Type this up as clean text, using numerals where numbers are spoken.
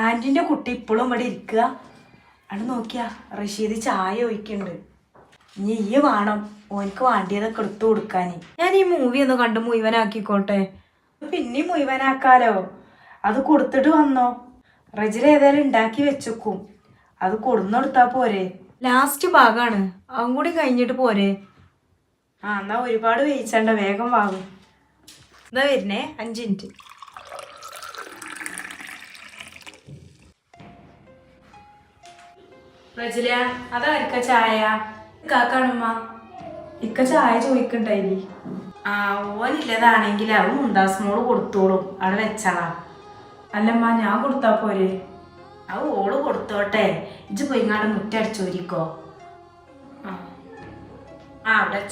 ആന്റിന്റെ കുട്ടി ഇപ്പോഴും ഇവിടെ ഇരിക്കുക. അവിടെ നോക്കിയാ റഷീദ് ചായ ഒഴിക്കുന്നുണ്ട്. ഇനി ഈ വേണം ഓനിക്ക് വേണ്ടിയതൊക്കെ എടുത്തു കൊടുക്കാന്. ഞാൻ ഈ മൂവി ഒന്ന് കണ്ട് മുഴുവനാക്കിക്കോട്ടെ. പിന്നെയും മുഴുവനാക്കാലോ. അത് കൊടുത്തിട്ട് വന്നോ. റജിൽ ഏതായാലും ഉണ്ടാക്കി വെച്ചേക്കും. അത് കൊടുന്നെടുത്താ പോരെ. ലാസ്റ്റ് ഭാഗമാണ്, അതും കൂടി കഴിഞ്ഞിട്ട് പോരെ. എന്നാ ഒരുപാട് വേയിച്ചണ്ട, വേഗം വാങ്ങും. എന്താ വരുന്നേ, 5 മിനിറ്റ്. റജില, അതായിരിക്ക ചായ? കാക്കാണുമ്മ. ഇക്ക ചായ ചോദിക്കണ്ടായി. ഓനില്ലതാണെങ്കിൽ അത് മുന്താസ്മോള് കൊടുത്തോളും. അവിടെ വെച്ചളാ. അല്ലമ്മ, ഞാൻ കൊടുത്താ പോരെ? അത് ഓള് കൊടുത്തോട്ടെ. ഇജ്ജ് പോയിങ്ങാണ്ട് മുറ്റടിച്ചോരിക്കോ. അവിടെ വെച്ച